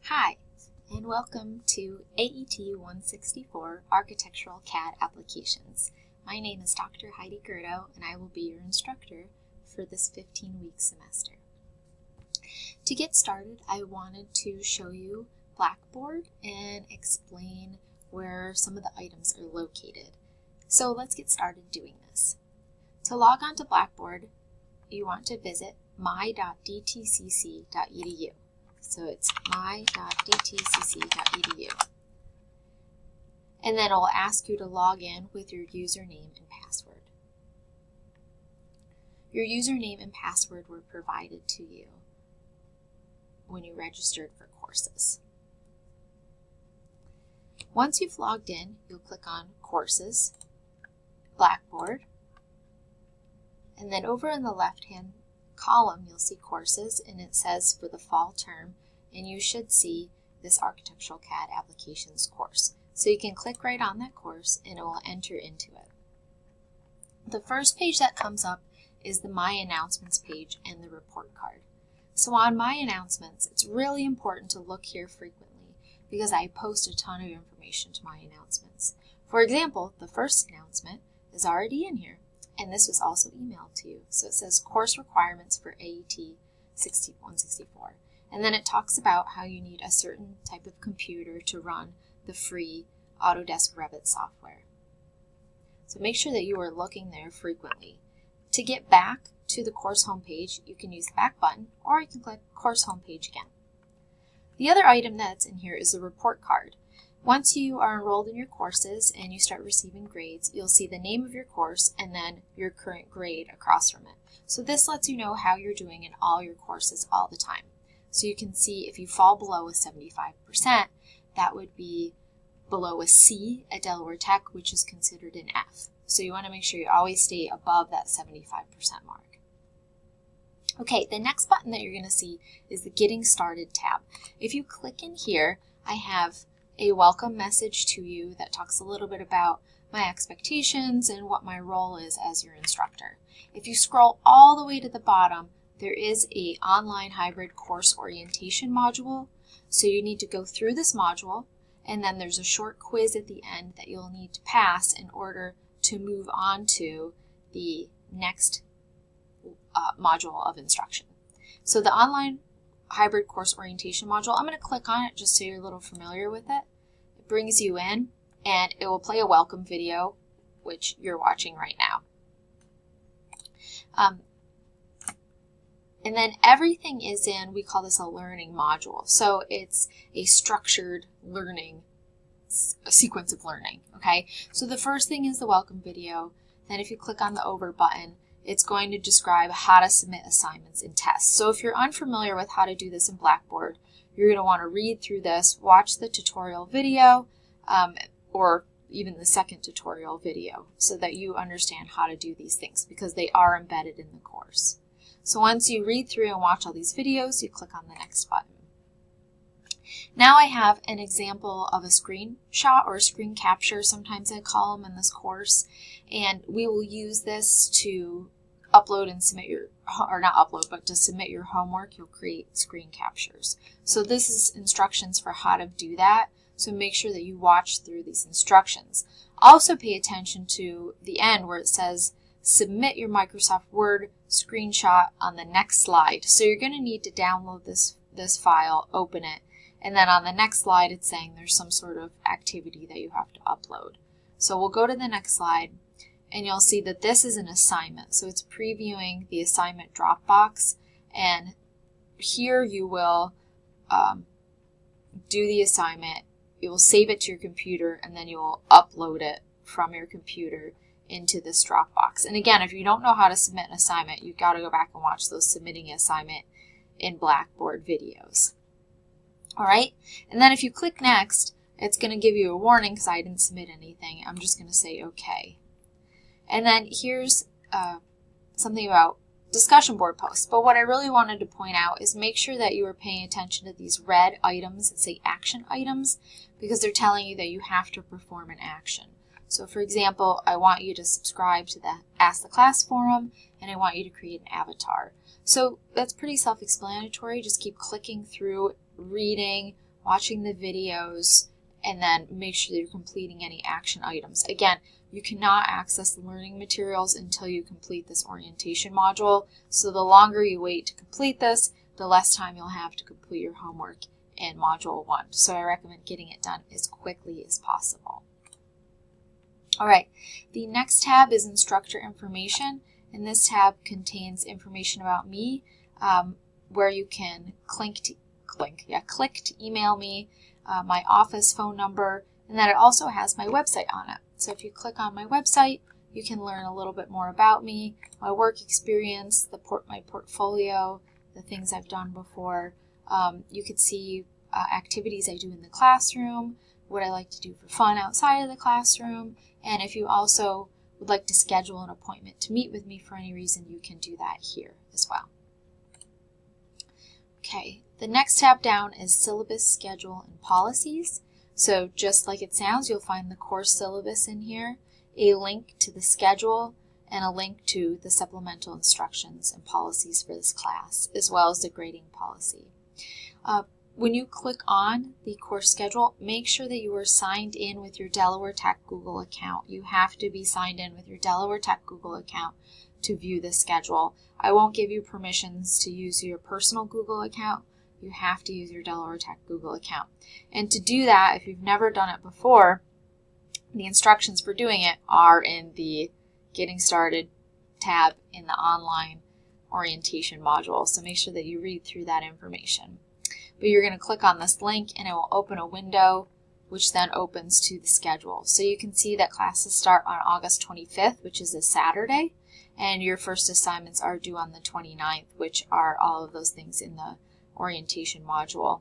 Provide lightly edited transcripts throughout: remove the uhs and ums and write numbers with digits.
Hi, and welcome to AET 164 Architectural CAD Applications. My name is Dr. Heidi Gerdo, and I will be your instructor for this 15-week semester. To get started, I wanted to show you Blackboard and explain where some of the items are located. So let's get started doing this. To log on to Blackboard, you want to visit my.dtcc.edu. So it's my.dtcc.edu. And then it will ask you to log in with your username and password. Your username and password were provided to you when you registered for courses. Once you've logged in, you'll click on Courses, Blackboard, and then over in the left-hand column you'll see Courses, and it says for the fall term, and you should see this Architectural CAD Applications course. So you can click right on that course and it will enter into it. The first page that comes up is the My Announcements page and the report card. So on My Announcements, it's really important to look here frequently because I post a ton of information to My Announcements. For example, the first announcement is already in here, and this was also emailed to you. So it says Course Requirements for AET 164. And then it talks about how you need a certain type of computer to run the free Autodesk Revit software. So make sure that you are looking there frequently. To get back to the course homepage, you can use the back button, or you can click Course Homepage again. The other item that's in here is the report card. Once you are enrolled in your courses and you start receiving grades, you'll see the name of your course and then your current grade across from it. So this lets you know how you're doing in all your courses all the time. So you can see if you fall below a 75%, that would be below a C at Delaware Tech, which is considered an F. So you want to make sure you always stay above that 75% mark. Okay, the next button that you're going to see is the Getting Started tab. If you click in here, I have a welcome message to you that talks a little bit about my expectations and what my role is as your instructor. If you scroll all the way to the bottom, there is an online hybrid course orientation module. So you need to go through this module, and then there's a short quiz at the end that you'll need to pass in order to move on to the next module of instruction. So the online hybrid course orientation module, I'm going to click on it just so you're a little familiar with it. It brings you in and it will play a welcome video, which you're watching right now. And then everything is in, we call this a learning module. So it's a structured learning, a sequence of learning, okay? So the first thing is the welcome video. Then if you click on the over button, it's going to describe how to submit assignments and tests. So if you're unfamiliar with how to do this in Blackboard, you're going to want to read through this, watch the tutorial video, or even the second tutorial video so that you understand how to do these things because they are embedded in the course. So once you read through and watch all these videos, you click on the next button. Now I have an example of a screenshot or a screen capture, sometimes I call them in this course, and we will use this to upload and submit your, or not upload, but to submit your homework. You'll create screen captures. So this is instructions for how to do that, so make sure that you watch through these instructions. Also pay attention to the end where it says submit your Microsoft Word screenshot on the next slide. So you're going to need to download this file, open it, and then on the next slide it's saying there's some sort of activity that you have to upload. So we'll go to the next slide and you'll see that this is an assignment. So it's previewing the assignment Dropbox, and here you will do the assignment, you will save it to your computer, and then you will upload it from your computer into this Dropbox. And again, if you don't know how to submit an assignment, you've got to go back and watch those submitting assignment in Blackboard videos. All right, and then if you click next, it's going to give you a warning because I didn't submit anything. I'm just going to say okay. And then here's something about discussion board posts. But what I really wanted to point out is make sure that you are paying attention to these red items that say action items because they're telling you that you have to perform an action. So for example, I want you to subscribe to the Ask the Class forum, and I want you to create an avatar. So that's pretty self-explanatory. Just keep clicking through, reading, watching the videos, and then make sure that you're completing any action items. Again, you cannot access the learning materials until you complete this orientation module. So the longer you wait to complete this, the less time you'll have to complete your homework in Module 1. So I recommend getting it done as quickly as possible. All right, the next tab is Instructor Information, and this tab contains information about me, where you can click to email me, my office phone number, and then it also has my website on it. So if you click on my website, you can learn a little bit more about me, my work experience, my portfolio, the things I've done before. You could see activities I do in the classroom, what I like to do for fun outside of the classroom, and if you also would like to schedule an appointment to meet with me for any reason, you can do that here as well. Okay, the next tab down is Syllabus, Schedule, and Policies. So just like it sounds, you'll find the course syllabus in here, a link to the schedule, and a link to the supplemental instructions and policies for this class, as well as the grading policy. When you click on the course schedule, make sure that you are signed in with your Delaware Tech Google account. You have to be signed in with your Delaware Tech Google account to view the schedule. I won't give you permissions to use your personal Google account. You have to use your Delaware Tech Google account. And to do that, if you've never done it before, the instructions for doing it are in the Getting Started tab in the online orientation module. So make sure that you read through that information. But you're going to click on this link and it will open a window which then opens to the schedule. So you can see that classes start on August 25th, which is a Saturday, and your first assignments are due on the 29th, which are all of those things in the orientation module.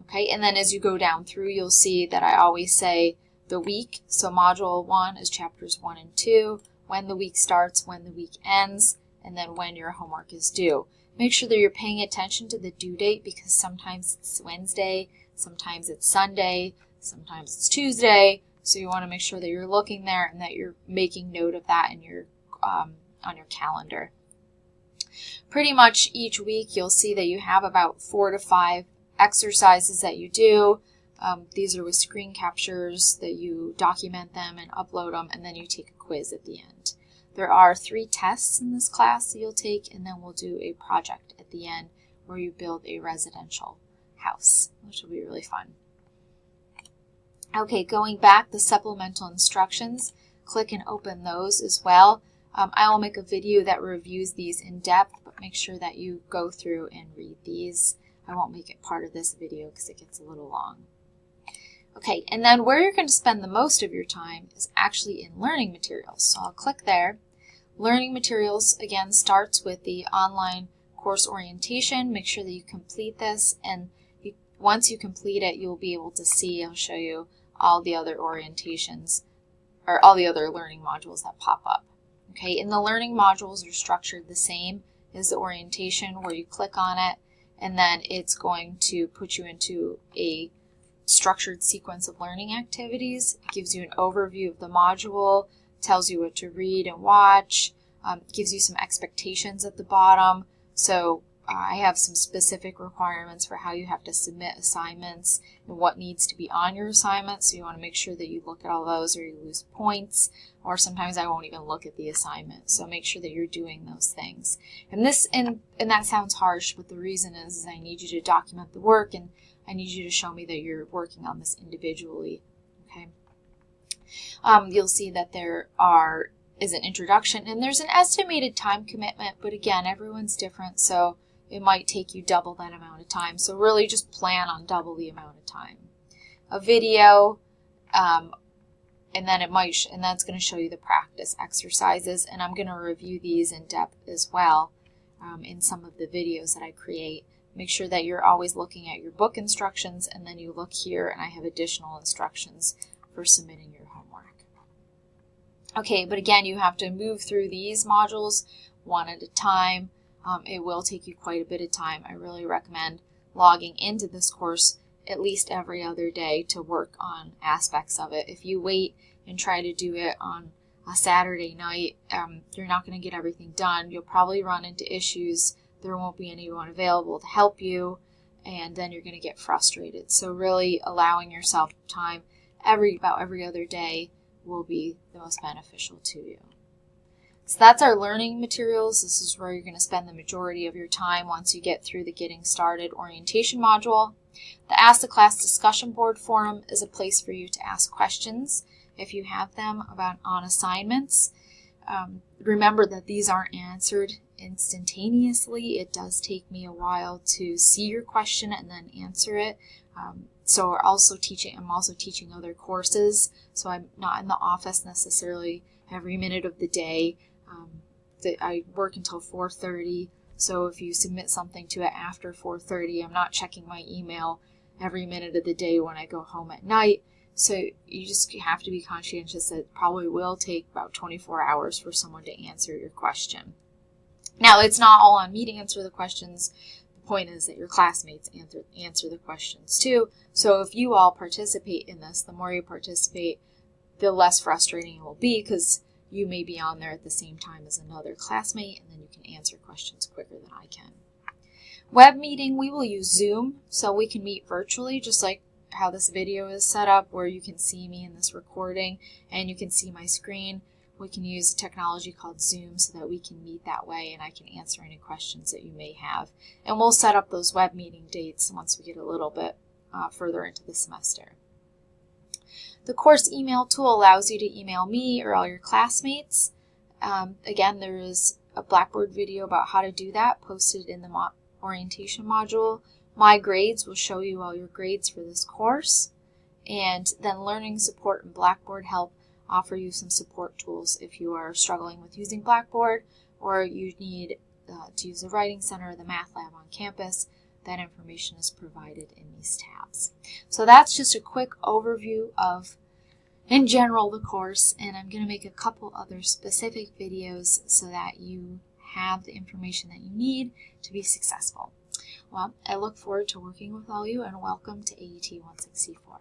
Okay, and then as you go down through, you'll see that I always say the week. So Module 1 is chapters 1 and 2, when the week starts, when the week ends, and then when your homework is due. Make sure that you're paying attention to the due date, because sometimes it's Wednesday, sometimes it's Sunday, sometimes it's Tuesday. So you want to make sure that you're looking there and that you're making note of that in your on your calendar. Pretty much each week you'll see that you have about 4 to 5 exercises that you do. These are with screen captures that you document them and upload them, and then you take a quiz at the end. There are 3 tests in this class that you'll take, and then we'll do a project at the end where you build a residential house, which will be really fun. Okay, going back, the supplemental instructions, click and open those as well. I will make a video that reviews these in depth, but make sure that you go through and read these. I won't make it part of this video because it gets a little long. Okay, and then where you're going to spend the most of your time is actually in learning materials. So I'll click there. Learning materials, again, starts with the online course orientation. Make sure that you complete this, and once you complete it, you'll be able to see, I'll show you all the other orientations, or all the other learning modules that pop up. Okay, and the learning modules are structured the same as the orientation, where you click on it, and then it's going to put you into a structured sequence of learning activities. It gives you an overview of the module, tells you what to read and watch, gives you some expectations at the bottom. So I have some specific requirements for how you have to submit assignments and what needs to be on your assignment. So you want to make sure that you look at all those or you lose points, or sometimes I won't even look at the assignment. So make sure that you're doing those things. And that sounds harsh, but the reason is I need you to document the work, and I need you to show me that you're working on this individually. Okay. You'll see that there is an introduction, and there's an estimated time commitment, but again, everyone's different, so it might take you double that amount of time. So really just plan on double the amount of time. A video, and then and that's going to show you the practice exercises, and I'm going to review these in depth as well in some of the videos that I create. Make sure that you're always looking at your book instructions, and then you look here and I have additional instructions for submitting your homework. Okay, but again, you have to move through these modules one at a time. It will take you quite a bit of time. I really recommend logging into this course at least every other day to work on aspects of it. If you wait and try to do it on a Saturday night, you're not going to get everything done. You'll probably run into issues. There won't be anyone available to help you, and then you're going to get frustrated. So really allowing yourself time about every other day will be the most beneficial to you. So that's our learning materials. This is where you're going to spend the majority of your time once you get through the Getting Started orientation module. The Ask the Class discussion board forum is a place for you to ask questions if you have them on assignments. Remember that these aren't answered instantaneously. It does take me a while to see your question and then answer it. So I'm also teaching other courses, so I'm not in the office necessarily every minute of the day. I work until 4:30, so if you submit something to it after 4:30, I'm not checking my email every minute of the day when I go home at night. So you just have to be conscientious that it probably will take about 24 hours for someone to answer your question. Now, it's not all on me to answer the questions. The point is that your classmates answer the questions too. So if you all participate in this, the more you participate, the less frustrating it will be, because you may be on there at the same time as another classmate, and then you can answer questions quicker than I can. Web meeting, we will use Zoom, so we can meet virtually, just like how this video is set up, where you can see me in this recording and you can see my screen. We can use a technology called Zoom so that we can meet that way, and I can answer any questions that you may have. And we'll set up those web meeting dates once we get a little bit further into the semester. The course email tool allows you to email me or all your classmates. Again, there is a Blackboard video about how to do that posted in the orientation module. My Grades will show you all your grades for this course. And then Learning Support and Blackboard Help offer you some support tools if you are struggling with using Blackboard, or you need to use the Writing Center or the Math Lab on campus. That information is provided in these tabs. So that's just a quick overview of, in general, the course, and I'm going to make a couple other specific videos so that you have the information that you need to be successful. Well, I look forward to working with all you, and welcome to AET 164.